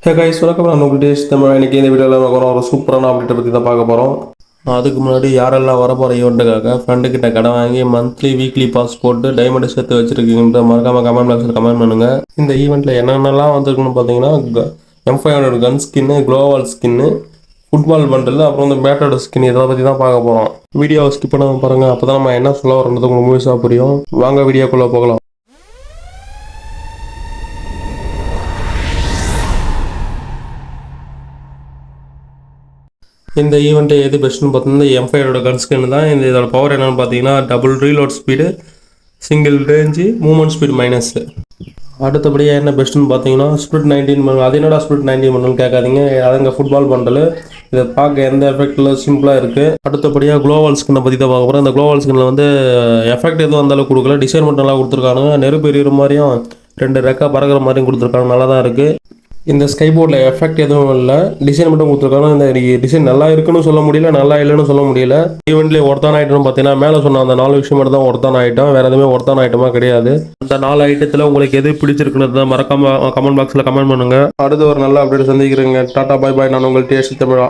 Hey guys, வணக்கம். நான் உங்கள் டேஸ் தமிழ். இன்றைக்கி இந்த வீடியோவில் நம்ம ஒரு சூப்பரான அப்டேட்டை பற்றி தான் பார்க்க போகிறோம். அதுக்கு முன்னாடி யாரெல்லாம் வர போகிற ஈவெண்ட்டுக்காக ஃப்ரெண்டுக்கிட்ட கடை வாங்கி மந்த்லி வீக்லி பாஸ் போட்டு டைமண்ட் சேர்த்து வச்சுருக்கீங்கன்ற மறக்காமல் கமெண்ட் பாக்ஸில் கமெண்ட் பண்ணுங்கள். இந்த ஈவெண்ட்டில் என்னென்னலாம் வந்திருக்குன்னு பார்த்தீங்கன்னா M500 கன் ஸ்கின்னு, க்ளோவால் ஸ்கின்னு, ஃபுட்பால் பண்டில், அப்புறம் வந்து பேட்டோட ஸ்கின், இதை பற்றி தான் பார்க்க போகிறோம். வீடியோவை ஸ்கிப் பண்ணாமல் பாருங்கள். அப்போ தான் நம்ம என்ன சொல்ல வரது உங்களுக்கு முழுசாக புரியும். வாங்க வீடியோக்குள்ளே போகலாம். இந்த ஈவெண்ட்டு எது பெஸ்ட்டுன்னு பார்த்தீங்கன்னா M5 கன் ஸ்கின் தான். இதோட பவர் என்னென்னு பார்த்தீங்கன்னா double reload speed, single range, movement speed minus. அடுத்தபடியாக என்ன பெஸ்ட்டுன்னு பார்த்தீங்கன்னா ஸ்பிரிட் 19 பண்ணு. அது என்னடா ஸ்பிரிட் 19 பண்ணுன்னு கேட்காதீங்க, அதுங்க ஃபுட்பால் பண்டல். இதை பார்க்க எந்த எஃபெக்டில் சிம்பிளாக இருக்குது. அடுத்தபடியாக க்ளோவால் ஸ்கின்னை பற்றி தான் பார்க்க போகிறோம். இந்த க்ளோவால் ஸ்கின்னில் வந்து எஃபெக்ட் எதுவும் அந்தளவுக்கு கொடுக்கல, டிசைன் மட்டும் நல்லா கொடுத்துருக்கானுங்க. நெருப்பு எறிகிற மாதிரியும் 2 ரெக்கா பறக்கிற மாதிரியும் கொடுத்துருக்காங்க, நல்லா தான் இருக்குது. இந்த ஸ்கை போர்டில் எஃபெக்ட் எதுவும் இல்லை, டிசைன் மட்டும் கொடுத்துருக்காங்க. இந்த டிசைன் நல்லா இருக்குன்னு சொல்ல முடியல, நல்லா இல்லைன்னு சொல்ல முடியல. ஈவெண்ட்லேயே ஒருத்தான ஐட்டம்னு பார்த்தீங்கன்னா மேலே சொன்ன அந்த 4 விஷயம் மட்டும் தான் ஒருத்தான ஐட்டம், வேறு எதுவுமே ஒருத்தான ஐட்டமாக கிடையாது. அந்த 4 ஐட்டத்தில் உங்களுக்கு எது பிடிச்சிருக்குன்னு மறக்காம கமெண்ட் பாக்ஸில் கமெண்ட் பண்ணுங்கள். அடுத்து ஒரு நல்ல அப்டேட் சந்திக்கிறேங்க. டாடா, பாய் பாய். நான் உங்கள் TS தமிழா.